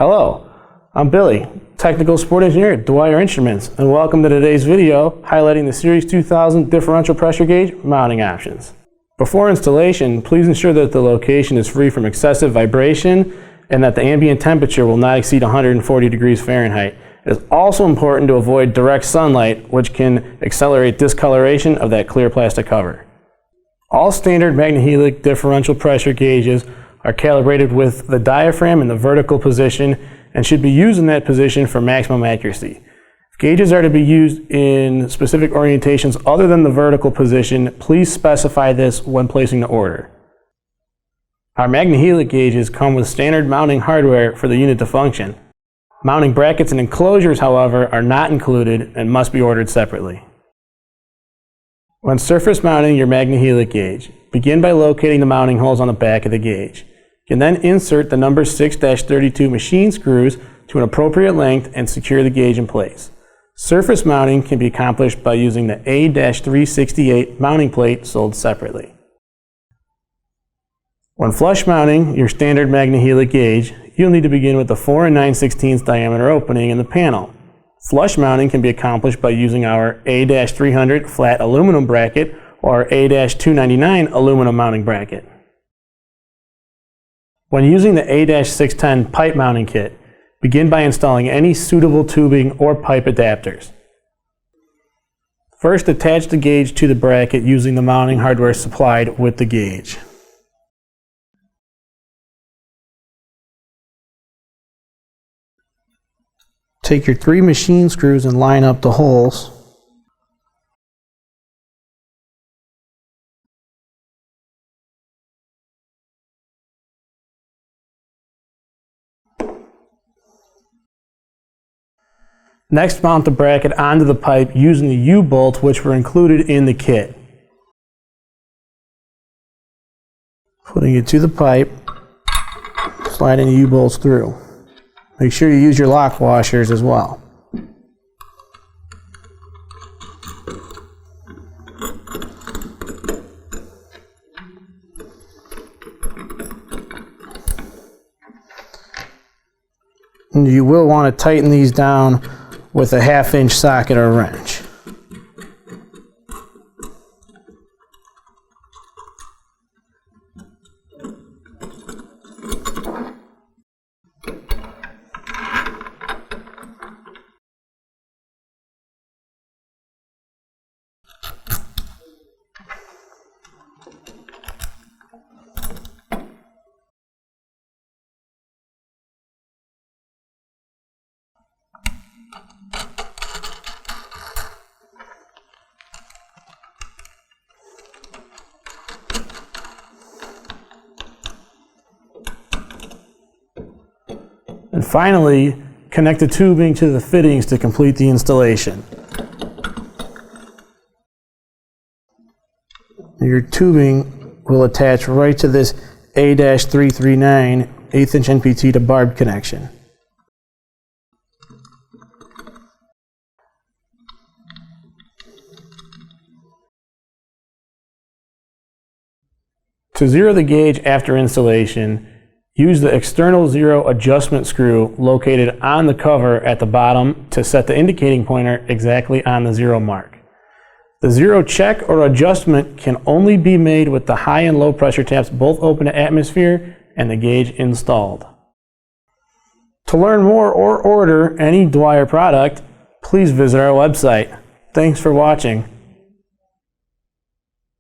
Hello, I'm Billy, Technical Support Engineer at Dwyer Instruments, and welcome to today's video highlighting the Series 2000 Differential Pressure Gauge mounting options. Before installation, please ensure that the location is free from excessive vibration and that the ambient temperature will not exceed 140 degrees Fahrenheit. It is also important to avoid direct sunlight, which can accelerate discoloration of that clear plastic cover. All standard Magnehelic differential pressure gauges are calibrated with the diaphragm in the vertical position and should be used in that position for maximum accuracy. If gauges are to be used in specific orientations other than the vertical position, please specify this when placing the order. Our Magnehelic gauges come with standard mounting hardware for the unit to function. Mounting brackets and enclosures, however, are not included and must be ordered separately. When surface mounting your Magnehelic gauge, begin by locating the mounting holes on the back of the gauge. You can then insert the number 6-32 machine screws to an appropriate length and secure the gauge in place. Surface mounting can be accomplished by using the A-368 mounting plate sold separately. When flush mounting your standard Magnehelic gauge, you'll need to begin with the 4 9/16 diameter opening in the panel. Flush mounting can be accomplished by using our A-300 flat aluminum bracket or A-299 aluminum mounting bracket. When using the A-610 pipe mounting kit, begin by installing any suitable tubing or pipe adapters. First, attach the gauge to the bracket using the mounting hardware supplied with the gauge. Take your 3 machine screws and line up the holes. Next, mount the bracket onto the pipe using the U-bolts which were included in the kit. Putting it to the pipe, sliding the U-bolts through. Make sure you use your lock washers as well. And you will want to tighten these down with a 1/2-inch socket or wrench. And finally, connect the tubing to the fittings to complete the installation. Your tubing will attach right to this A-339 1/8-inch NPT to barb connection. To zero the gauge after installation, use the external zero adjustment screw located on the cover at the bottom to set the indicating pointer exactly on the zero mark. The zero check or adjustment can only be made with the high and low pressure taps both open to atmosphere and the gauge installed. To learn more or order any Dwyer product, please visit our website. Thanks for watching.